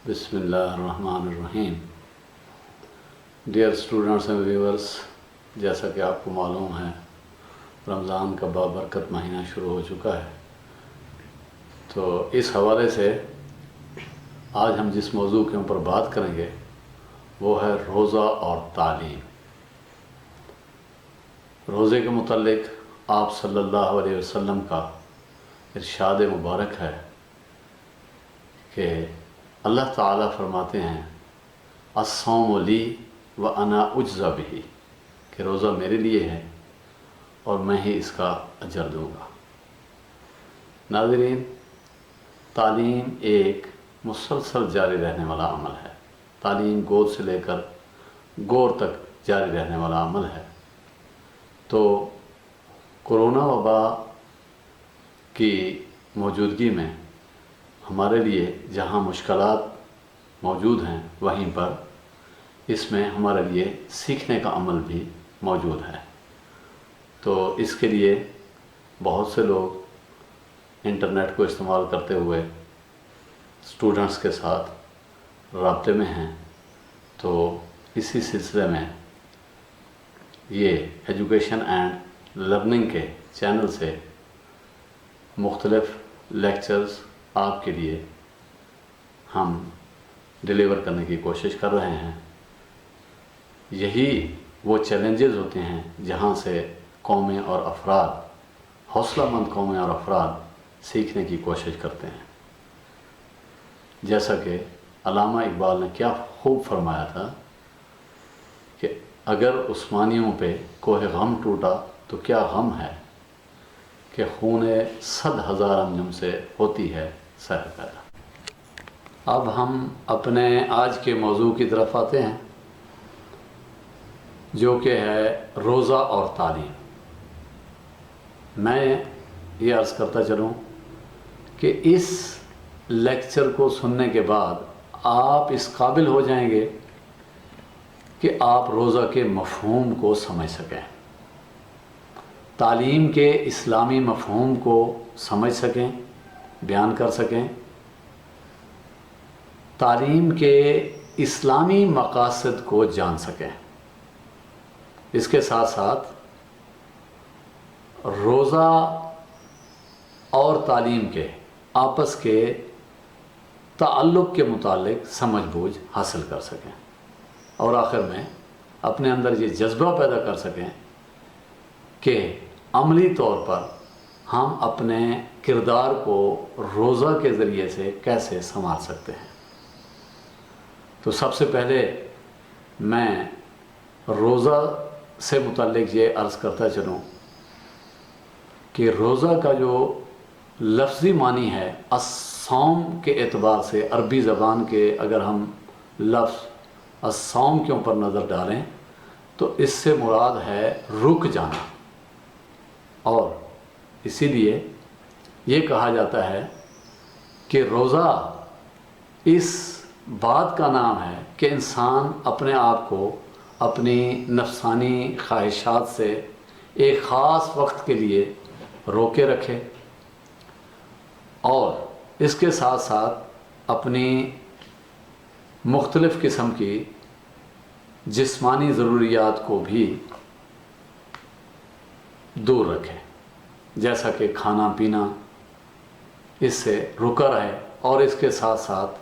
بسم اللہ الرحمن الرحیم. ڈیئر اسٹوڈنٹس اینڈ ویورس، جیسا کہ آپ کو معلوم ہے رمضان کا بابرکت مہینہ شروع ہو چکا ہے. تو اس حوالے سے آج ہم جس موضوع کے اوپر بات کریں گے وہ ہے روزہ اور تعلیم. روزے کے متعلق آپ صلی اللہ علیہ وسلم کا ارشاد مبارک ہے کہ اللہ تعالیٰ فرماتے ہیں الصوم لی وانا اجزی بہ، کہ روزہ میرے لیے ہے اور میں ہی اس کا اجر دوں گا. ناظرین، تعلیم ایک مسلسل جاری رہنے والا عمل ہے. تعلیم گود سے لے کر گور تک جاری رہنے والا عمل ہے. تو کرونا وبا کی موجودگی میں ہمارے لیے جہاں مشکلات موجود ہیں وہیں پر اس میں ہمارے لیے سیکھنے کا عمل بھی موجود ہے. تو اس کے لیے بہت سے لوگ انٹرنیٹ کو استعمال کرتے ہوئے اسٹوڈنٹس کے ساتھ رابطے میں ہیں. تو اسی سلسلے میں یہ ایجوکیشن اینڈ لرننگ کے چینل سے مختلف لیکچرز آپ کے لیے ہم ڈیلیور کرنے کی کوشش کر رہے ہیں. یہی وہ چیلنجز ہوتے ہیں جہاں سے قومیں اور افراد، حوصلہ مند قومیں اور افراد سیکھنے کی کوشش کرتے ہیں. جیسا کہ علامہ اقبال نے کیا خوب فرمایا تھا کہ اگر عثمانیوں پہ کوہ غم ٹوٹا تو کیا غم ہے کہ خون 100,000 انجم سے ہوتی ہے سحر پیدا. اب ہم اپنے آج کے موضوع کی طرف آتے ہیں جو کہ ہے روزہ اور تعلیم. میں یہ عرض کرتا چلوں کہ اس لیکچر کو سننے کے بعد آپ اس قابل ہو جائیں گے کہ آپ روزہ کے مفہوم کو سمجھ سکیں، تعلیم کے اسلامی مفہوم کو سمجھ سکیں، بیان کر سکیں، تعلیم کے اسلامی مقاصد کو جان سکیں. اس کے ساتھ ساتھ روزہ اور تعلیم کے آپس کے تعلق کے متعلق سمجھ بوجھ حاصل کر سکیں اور آخر میں اپنے اندر یہ جذبہ پیدا کر سکیں کہ عملی طور پر ہم اپنے کردار کو روزہ کے ذریعے سے کیسے سنوار سکتے ہیں. تو سب سے پہلے میں روزہ سے متعلق یہ عرض کرتا چلوں کہ روزہ کا جو لفظی معنی ہے الصوم کے اعتبار سے عربی زبان کے اگر ہم لفظ الصوم کے اوپر نظر ڈالیں تو اس سے مراد ہے رک جانا. اور اسی لیے یہ کہا جاتا ہے کہ روزہ اس بات کا نام ہے کہ انسان اپنے آپ کو اپنی نفسانی خواہشات سے ایک خاص وقت کے لیے روکے رکھے اور اس کے ساتھ ساتھ اپنی مختلف قسم کی جسمانی ضروریات کو بھی دور رکھے، جیسا کہ کھانا پینا، اس سے رکا رہے. اور اس کے ساتھ ساتھ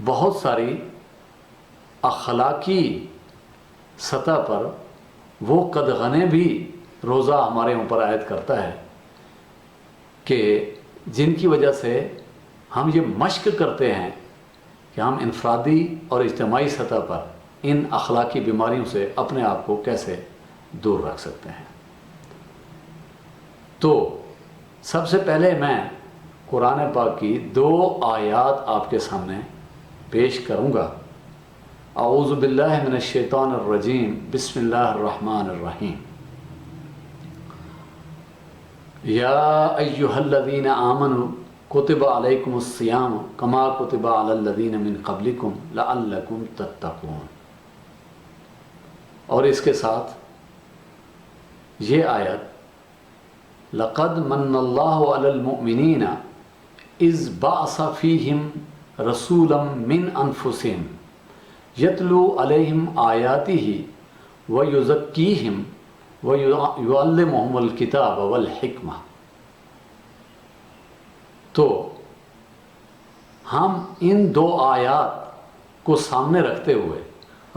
بہت ساری اخلاقی سطح پر وہ قدغنیں بھی روزہ ہمارے اوپر عائد کرتا ہے کہ جن کی وجہ سے ہم یہ مشق کرتے ہیں کہ ہم انفرادی اور اجتماعی سطح پر ان اخلاقی بیماریوں سے اپنے آپ کو کیسے دور رکھ سکتے ہیں. تو سب سے پہلے میں قرآن پاک کی 2 آیات آپ کے سامنے پیش کروں گا. اعوذ باللہ من الشیطان الرجیم، بسم اللہ الرحمن الرحیم. یا ایہا الذین آمنوا کتب علیکم الصیام کما کتب علی الذین من قبلکم لعلکم تتقون. اور اس کے ساتھ یہ آیت لقد من اللہ علی المؤمنین اذ بعث فیہم رسولا من انفسہم یتلو علیہم آیاتہ ویزکیہم ویعلمہم الکتاب والحکمہ۔ تو ہم ان دو آیات کو سامنے رکھتے ہوئے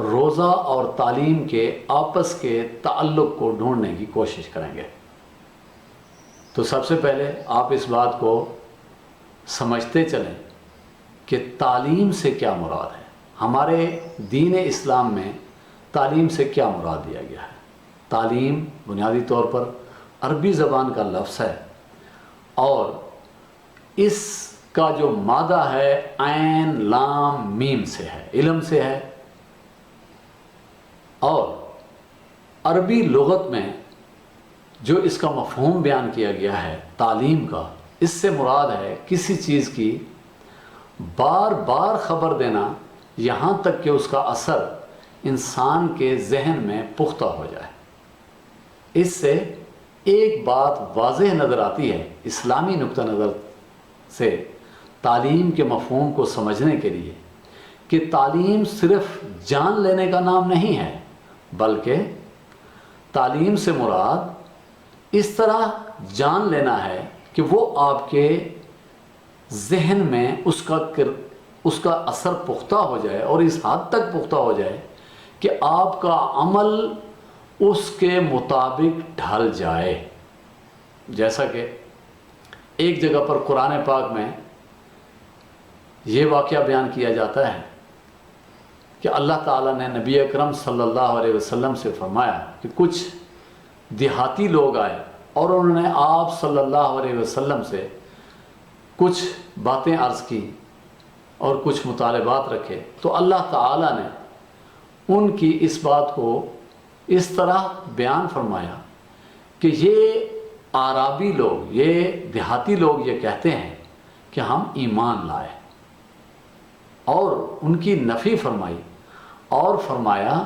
روزہ اور تعلیم کے آپس کے تعلق کو ڈھونڈنے کی کوشش کریں گے۔ تو سب سے پہلے آپ اس بات کو سمجھتے چلیں کہ تعلیم سے کیا مراد ہے۔ ہمارے دین اسلام میں تعلیم سے کیا مراد دیا گیا ہے۔ تعلیم بنیادی طور پر عربی زبان کا لفظ ہے اور اس کا جو مادہ ہے عین لام میم سے ہے، علم سے ہے۔ اور عربی لغت میں جو اس کا مفہوم بیان کیا گیا ہے تعلیم کا، اس سے مراد ہے کسی چیز کی بار بار خبر دینا یہاں تک کہ اس کا اثر انسان کے ذہن میں پختہ ہو جائے۔ اس سے ایک بات واضح نظر آتی ہے اسلامی نقطہ نظر سے تعلیم کے مفہوم کو سمجھنے کے لیے کہ تعلیم صرف جان لینے کا نام نہیں ہے، بلکہ تعلیم سے مراد اس طرح جان لینا ہے کہ وہ آپ کے ذہن میں اس کا اثر پختہ ہو جائے اور اس حد تک پختہ ہو جائے کہ آپ کا عمل اس کے مطابق ڈھل جائے۔ جیسا کہ ایک جگہ پر قرآن پاک میں یہ واقعہ بیان کیا جاتا ہے کہ اللہ تعالیٰ نے نبی اکرم صلی اللہ علیہ وسلم سے فرمایا کہ کچھ دیہاتی لوگ آئے اور انہوں نے آپ صلی اللہ علیہ وسلم سے کچھ باتیں عرض کی اور کچھ مطالبات رکھے، تو اللہ تعالیٰ نے ان کی اس بات کو اس طرح بیان فرمایا کہ یہ اعرابی لوگ، یہ دیہاتی لوگ یہ کہتے ہیں کہ ہم ایمان لائے، اور ان کی نفی فرمائی اور فرمایا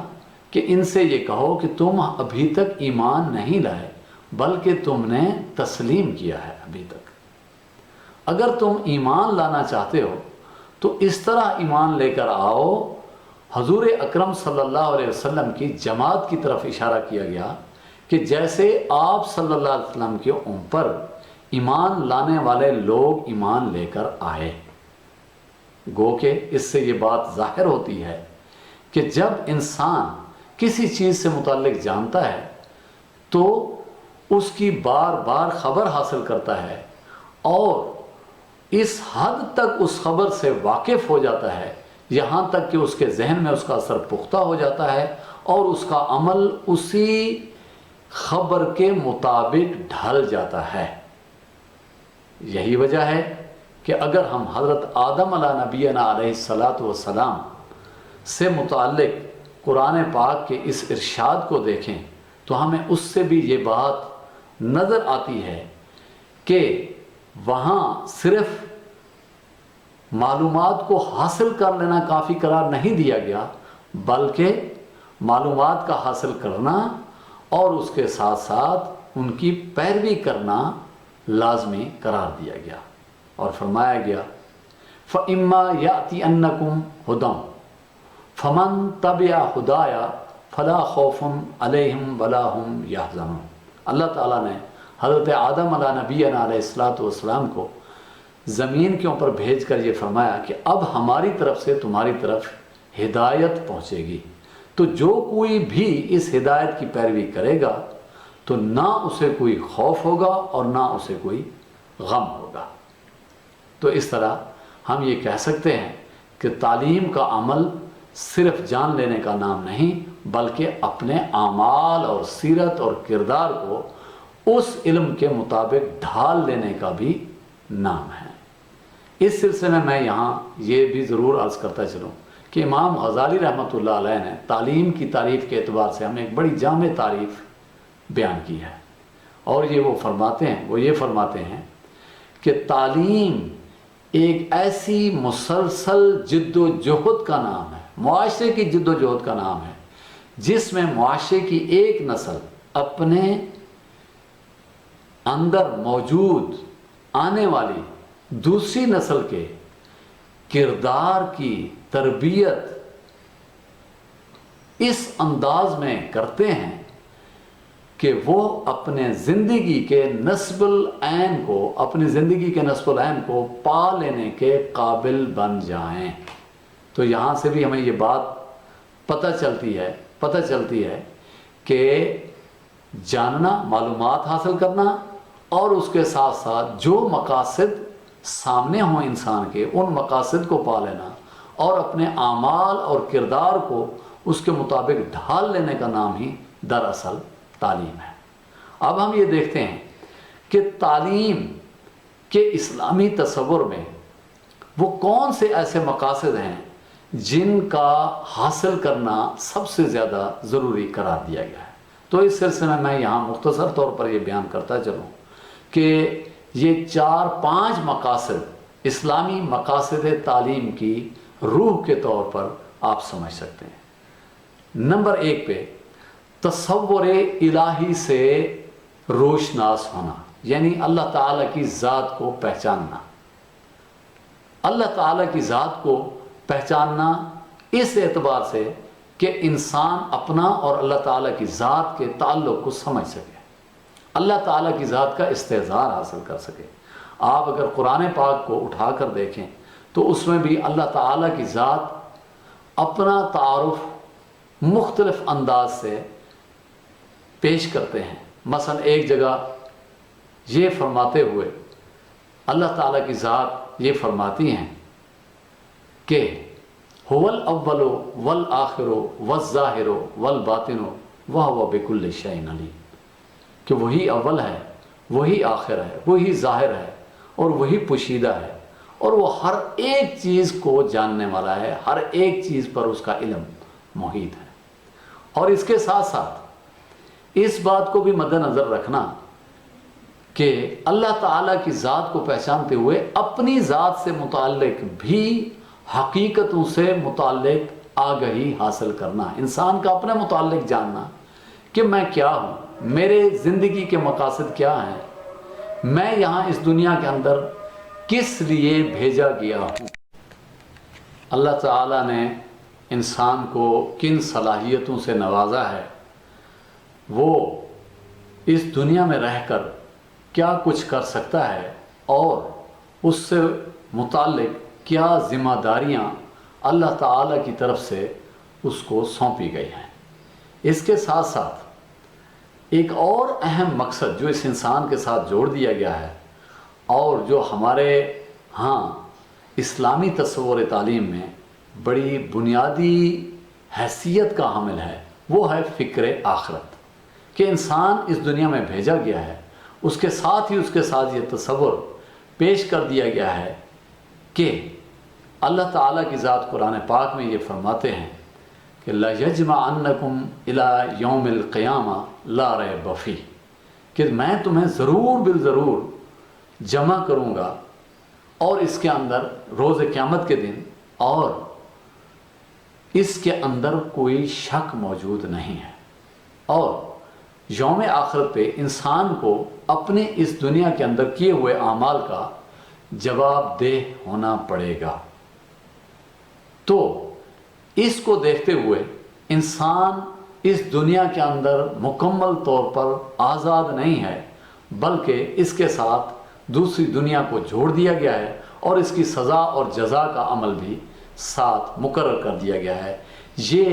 کہ ان سے یہ کہو کہ تم ابھی تک ایمان نہیں لائے بلکہ تم نے تسلیم کیا ہے ابھی تک۔ اگر تم ایمان لانا چاہتے ہو تو اس طرح ایمان لے کر آؤ۔ حضور اکرم صلی اللہ علیہ وسلم کی جماعت کی طرف اشارہ کیا گیا کہ جیسے آپ صلی اللہ علیہ وسلم کے پر ایمان لانے والے لوگ ایمان لے کر آئے۔ گو کہ اس سے یہ بات ظاہر ہوتی ہے کہ جب انسان کسی چیز سے متعلق جانتا ہے تو اس کی بار بار خبر حاصل کرتا ہے اور اس حد تک اس خبر سے واقف ہو جاتا ہے یہاں تک کہ اس کے ذہن میں اس کا اثر پختہ ہو جاتا ہے اور اس کا عمل اسی خبر کے مطابق ڈھل جاتا ہے۔ یہی وجہ ہے کہ اگر ہم حضرت آدم علیہ نبینا علیہ السلام سے متعلق قرآن پاک کے اس ارشاد کو دیکھیں تو ہمیں اس سے بھی یہ بات نظر آتی ہے کہ وہاں صرف معلومات کو حاصل کر لینا کافی قرار نہیں دیا گیا، بلکہ معلومات کا حاصل کرنا اور اس کے ساتھ ساتھ ان کی پیروی کرنا لازمی قرار دیا گیا، اور فرمایا گیا فَإِمَّا يَأْتِيَنَّكُمْ هُدًى فَمَن تَبِعَ هُدَايَ فَلَا خَوْفٌ عَلَيْهِمْ وَلَا هُمْ يَحْزَنُونَ۔ اللہ تعالیٰ نے حضرت آدم علیہ نبینا علیہ السلام کو زمین کے اوپر بھیج کر یہ فرمایا کہ اب ہماری طرف سے تمہاری طرف ہدایت پہنچے گی، تو جو کوئی بھی اس ہدایت کی پیروی کرے گا تو نہ اسے کوئی خوف ہوگا اور نہ اسے کوئی غم ہوگا۔ تو اس طرح ہم یہ کہہ سکتے ہیں کہ تعلیم کا عمل صرف جان لینے کا نام نہیں بلکہ اپنے اعمال اور سیرت اور کردار کو اس علم کے مطابق ڈھال لینے کا بھی نام ہے۔ اس سلسلے میں یہاں یہ بھی ضرور عرض کرتا چلوں کہ امام غزالی رحمۃ اللہ علیہ نے تعلیم کی تعریف کے اعتبار سے ہمیں ایک بڑی جامع تعریف بیان کی ہے، اور یہ فرماتے ہیں کہ تعلیم ایک ایسی مسلسل جد و جہد کا نام ہے، معاشرے کی جد و جہد کا نام ہے، جس میں معاشرے کی ایک نسل اپنے اندر موجود آنے والی دوسری نسل کے کردار کی تربیت اس انداز میں کرتے ہیں کہ وہ اپنے زندگی کے نصب العین کو پا لینے کے قابل بن جائیں۔ تو یہاں سے بھی ہمیں یہ بات پتہ چلتی ہے کہ جاننا، معلومات حاصل کرنا، اور اس کے ساتھ ساتھ جو مقاصد سامنے ہوں انسان کے، ان مقاصد کو پا لینا اور اپنے اعمال اور کردار کو اس کے مطابق ڈھال لینے کا نام ہی دراصل تعلیم ہے۔ اب ہم یہ دیکھتے ہیں کہ تعلیم کے اسلامی تصور میں وہ کون سے ایسے مقاصد ہیں جن کا حاصل کرنا سب سے زیادہ ضروری قرار دیا گیا ہے۔ تو اس سلسلے میں یہاں مختصر طور پر یہ بیان کرتا چلوں کہ یہ 4-5 مقاصد اسلامی مقاصد تعلیم کی روح کے طور پر آپ سمجھ سکتے ہیں۔ نمبر 1 پہ تصور الہی سے روشناس ہونا، یعنی اللہ تعالیٰ کی ذات کو پہچاننا۔ اللہ تعالیٰ کی ذات کو پہچاننا اس اعتبار سے کہ انسان اپنا اور اللہ تعالیٰ کی ذات کے تعلق کو سمجھ سکے، اللہ تعالیٰ کی ذات کا استحضار حاصل کر سکے۔ آپ اگر قرآن پاک کو اٹھا کر دیکھیں تو اس میں بھی اللہ تعالیٰ کی ذات اپنا تعارف مختلف انداز سے پیش کرتے ہیں۔ مثلا ایک جگہ یہ فرماتے ہوئے اللہ تعالیٰ کی ذات یہ فرماتی ہیں کہ هو الاول والآخر والظاہر والباطن وہو بکل شیء علیم، کہ وہی اول ہے، وہی آخر ہے، وہی ظاہر ہے اور وہی پوشیدہ ہے، اور وہ ہر ایک چیز کو جاننے والا ہے، ہر ایک چیز پر اس کا علم محیط ہے۔ اور اس کے ساتھ ساتھ اس بات کو بھی مد نظر رکھنا کہ اللہ تعالیٰ کی ذات کو پہچانتے ہوئے اپنی ذات سے متعلق بھی حقیقتوں سے متعلق آگہی حاصل کرنا، انسان کا اپنے متعلق جاننا کہ میں کیا ہوں، میرے زندگی کے مقاصد کیا ہیں، میں یہاں اس دنیا کے اندر کس لیے بھیجا گیا ہوں، اللہ تعالیٰ نے انسان کو کن صلاحیتوں سے نوازا ہے، وہ اس دنیا میں رہ کر کیا کچھ کر سکتا ہے، اور اس سے متعلق کیا ذمہ داریاں اللہ تعالیٰ کی طرف سے اس کو سونپی گئی ہیں۔ اس کے ساتھ ساتھ ایک اور اہم مقصد جو اس انسان کے ساتھ جوڑ دیا گیا ہے اور جو ہمارے ہاں اسلامی تصور تعلیم میں بڑی بنیادی حیثیت کا حامل ہے، وہ ہے فکر آخرت، کہ انسان اس دنیا میں بھیجا گیا ہے، اس کے ساتھ یہ تصور پیش کر دیا گیا ہے کہ اللہ تعالیٰ کی ذات قرآن پاک میں یہ فرماتے ہیں کہ لَيَجْمَعَنَّكُمْ إِلَىٰ يَوْمِ الْقِيَامَةِ لَا رَيْبَ فِيهِ، کہ میں تمہیں ضرور بالضرور جمع کروں گا، اور اس کے اندر روز قیامت کے دن، اور اس کے اندر کوئی شک موجود نہیں ہے۔ اور یوم آخرت پہ انسان کو اپنے اس دنیا کے اندر کیے ہوئے اعمال کا جواب دہ ہونا پڑے گا۔ تو اس کو دیکھتے ہوئے انسان اس دنیا کے اندر مکمل طور پر آزاد نہیں ہے، بلکہ اس کے ساتھ دوسری دنیا کو جوڑ دیا گیا ہے، اور اس کی سزا اور جزا کا عمل بھی ساتھ مقرر کر دیا گیا ہے۔ یہ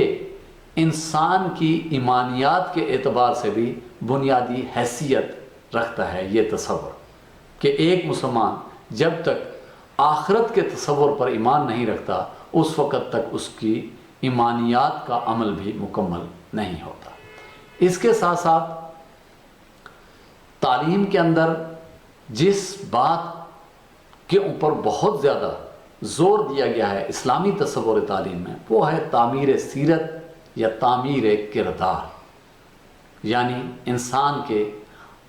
انسان کی ایمانیات کے اعتبار سے بھی بنیادی حیثیت رکھتا ہے یہ تصور، کہ ایک مسلمان جب تک آخرت کے تصور پر ایمان نہیں رکھتا اس وقت تک اس کی ایمانیات کا عمل بھی مکمل نہیں ہوتا۔ اس کے ساتھ ساتھ تعلیم کے اندر جس بات کے اوپر بہت زیادہ زور دیا گیا ہے اسلامی تصور تعلیم میں، وہ ہے تعمیر سیرت یا تعمیر کردار، یعنی انسان کے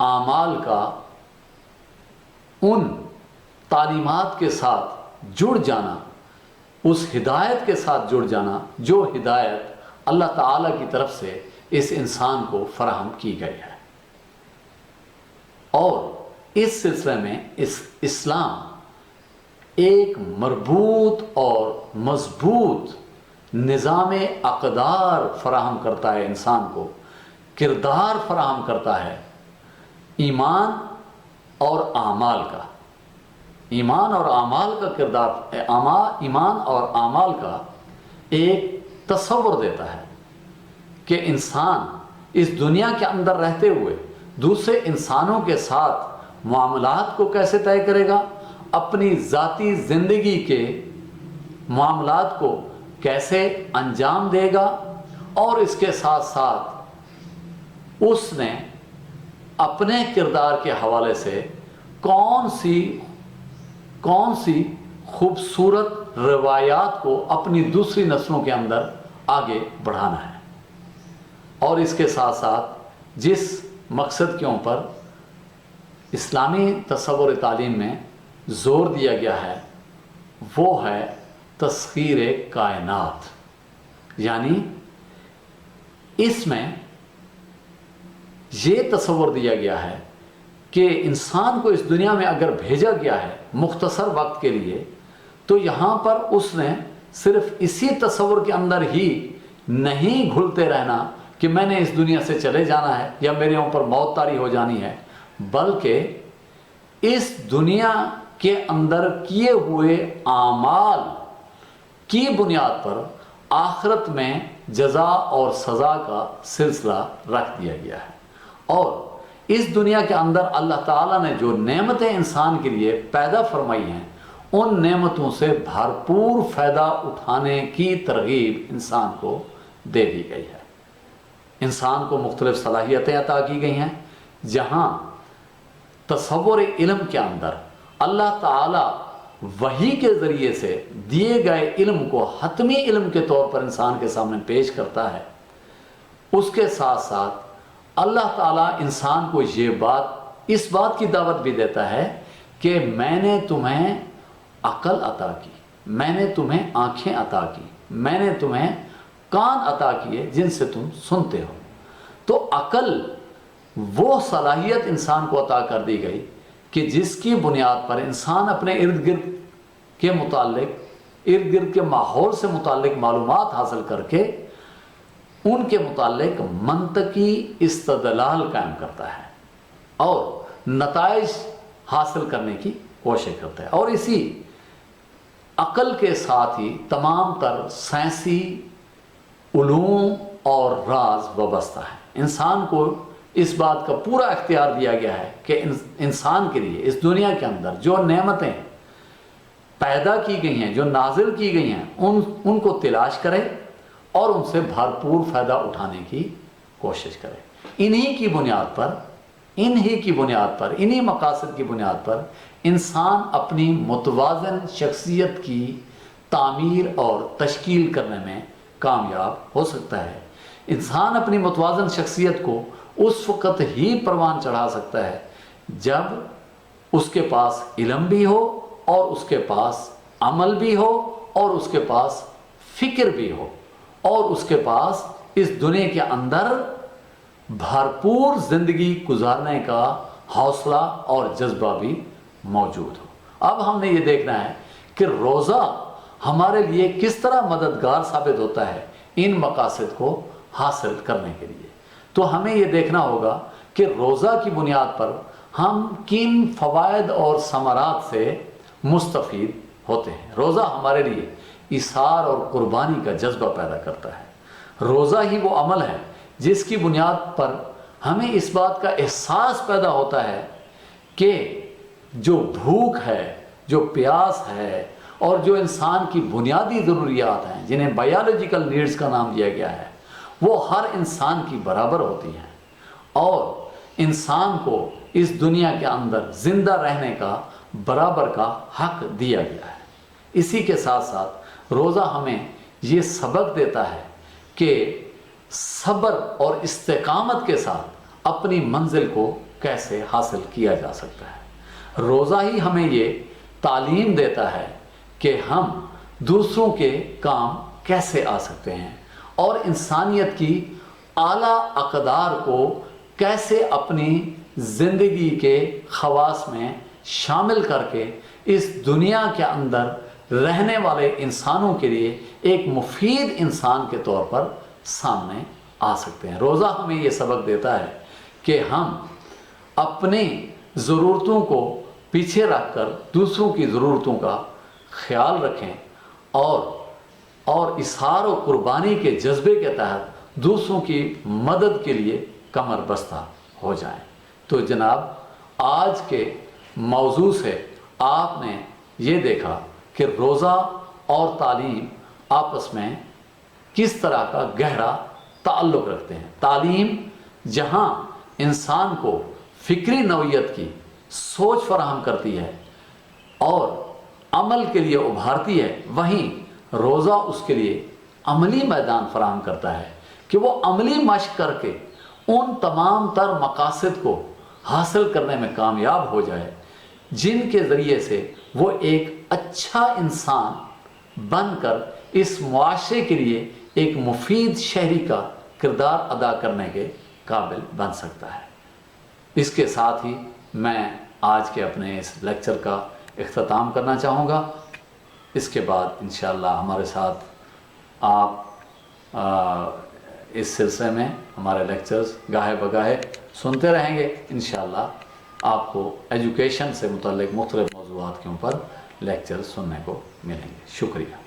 اعمال کا ان تعلیمات کے ساتھ جڑ جانا، اس ہدایت کے ساتھ جڑ جانا جو ہدایت اللہ تعالیٰ کی طرف سے اس انسان کو فراہم کی گئی ہے۔ اور اس سلسلے میں اسلام ایک مربوط اور مضبوط نظام اقدار فراہم کرتا ہے، انسان کو کردار فراہم کرتا ہے ایمان اور اعمال کا، ایمان اور اعمال کا کردار، ایمان اور اعمال کا ایک تصور دیتا ہے کہ انسان اس دنیا کے اندر رہتے ہوئے دوسرے انسانوں کے ساتھ معاملات کو کیسے طے کرے گا، اپنی ذاتی زندگی کے معاملات کو کیسے انجام دے گا، اور اس کے ساتھ ساتھ اس نے اپنے کردار کے حوالے سے کون سی خوبصورت روایات کو اپنی دوسری نسلوں کے اندر آگے بڑھانا ہے، اور اس کے ساتھ ساتھ جس مقصد کے اوپر اسلامی تصور تعلیم میں زور دیا گیا ہے وہ ہے تسخیر کائنات، یعنی اس میں یہ تصور دیا گیا ہے کہ انسان کو اس دنیا میں اگر بھیجا گیا ہے مختصر وقت کے لیے، تو یہاں پر اس نے صرف اسی تصور کے اندر ہی نہیں گھلتے رہنا کہ میں نے اس دنیا سے چلے جانا ہے یا میرے اوپر موت طاری ہو جانی ہے، بلکہ اس دنیا کے اندر کیے ہوئے اعمال کی بنیاد پر آخرت میں جزا اور سزا کا سلسلہ رکھ دیا گیا ہے، اور اس دنیا کے اندر اللہ تعالیٰ نے جو نعمتیں انسان کے لیے پیدا فرمائی ہیں ان نعمتوں سے بھرپور فائدہ اٹھانے کی ترغیب انسان کو دے دی گئی ہے۔ انسان کو مختلف صلاحیتیں عطا کی گئی ہیں، جہاں تصور علم کے اندر اللہ تعالیٰ وحی کے ذریعے سے دیے گئے علم کو حتمی علم کے طور پر انسان کے سامنے پیش کرتا ہے، اس کے ساتھ ساتھ اللہ تعالیٰ انسان کو اس بات کی دعوت بھی دیتا ہے کہ میں نے تمہیں عقل عطا کی، میں نے تمہیں آنکھیں عطا کی، میں نے تمہیں کان عطا کیے جن سے تم سنتے ہو۔ تو عقل وہ صلاحیت انسان کو عطا کر دی گئی کہ جس کی بنیاد پر انسان اپنے ارد گرد کے ماحول سے متعلق معلومات حاصل کر کے ان کے متعلق منطقی استدلال قائم کرتا ہے اور نتائج حاصل کرنے کی کوشش کرتا ہے، اور اسی عقل کے ساتھ ہی تمام تر سائنسی علوم اور راز وابستہ ہے۔ انسان کو اس بات کا پورا اختیار دیا گیا ہے کہ انسان کے لیے اس دنیا کے اندر جو نعمتیں پیدا کی گئی ہیں، جو نازل کی گئی ہیں، ان کو تلاش کرے اور ان سے بھرپور فائدہ اٹھانے کی کوشش کرے۔ انہی کی بنیاد پر انہی مقاصد کی بنیاد پر انسان اپنی متوازن شخصیت کی تعمیر اور تشکیل کرنے میں کامیاب ہو سکتا ہے۔ انسان اپنی متوازن شخصیت کو اس وقت ہی پروان چڑھا سکتا ہے جب اس کے پاس علم بھی ہو اور اس کے پاس عمل بھی ہو اور اس کے پاس فکر بھی ہو اور اس کے پاس اس دنیا کے اندر بھرپور زندگی گزارنے کا حوصلہ اور جذبہ بھی موجود ہو۔ اب ہم نے یہ دیکھنا ہے کہ روزہ ہمارے لیے کس طرح مددگار ثابت ہوتا ہے ان مقاصد کو حاصل کرنے کے لیے۔ تو ہمیں یہ دیکھنا ہوگا کہ روزہ کی بنیاد پر ہم کن فوائد اور ثمرات سے مستفید ہوتے ہیں۔ روزہ ہمارے لیے ایثار اور قربانی کا جذبہ پیدا کرتا ہے۔ روزہ ہی وہ عمل ہے جس کی بنیاد پر ہمیں اس بات کا احساس پیدا ہوتا ہے کہ جو بھوک ہے، جو پیاس ہے اور جو انسان کی بنیادی ضروریات ہیں جنہیں بایولوجیکل نیڈز کا نام دیا گیا ہے وہ ہر انسان کی برابر ہوتی ہیں اور انسان کو اس دنیا کے اندر زندہ رہنے کا برابر کا حق دیا گیا ہے۔ اسی کے ساتھ ساتھ روزہ ہمیں یہ سبق دیتا ہے کہ صبر اور استقامت کے ساتھ اپنی منزل کو کیسے حاصل کیا جا سکتا ہے۔ روزہ ہی ہمیں یہ تعلیم دیتا ہے کہ ہم دوسروں کے کام کیسے آ سکتے ہیں اور انسانیت کی اعلیٰ اقدار کو کیسے اپنی زندگی کے خواص میں شامل کر کے اس دنیا کے اندر رہنے والے انسانوں کے لیے ایک مفید انسان کے طور پر سامنے آ سکتے ہیں۔ روزہ ہمیں یہ سبق دیتا ہے کہ ہم اپنی ضرورتوں کو پیچھے رکھ کر دوسروں کی ضرورتوں کا خیال رکھیں اور اظہار و قربانی کے جذبے کے تحت دوسروں کی مدد کے لیے کمر بستہ ہو جائیں۔ تو جناب، آج کے موضوع سے آپ نے یہ دیکھا کہ روزہ اور تعلیم آپس میں کس طرح کا گہرا تعلق رکھتے ہیں۔ تعلیم جہاں انسان کو فکری نوعیت کی سوچ فراہم کرتی ہے اور عمل کے لیے ابھارتی ہے، وہیں روزہ اس کے لیے عملی میدان فراہم کرتا ہے کہ وہ عملی مشق کر کے ان تمام تر مقاصد کو حاصل کرنے میں کامیاب ہو جائے جن کے ذریعے سے وہ ایک اچھا انسان بن کر اس معاشرے کے لیے ایک مفید شہری کا کردار ادا کرنے کے قابل بن سکتا ہے۔ اس کے ساتھ ہی میں آج کے اپنے اس لیکچر کا اختتام کرنا چاہوں گا۔ اس کے بعد انشاءاللہ ہمارے ساتھ آپ اس سلسلے میں ہمارے لیکچرز گاہے بگاہے سنتے رہیں گے۔ انشاءاللہ آپ کو ایجوکیشن سے متعلق مختلف موضوعات کے اوپر لیکچر سننے کو ملیں گے۔ شکریہ۔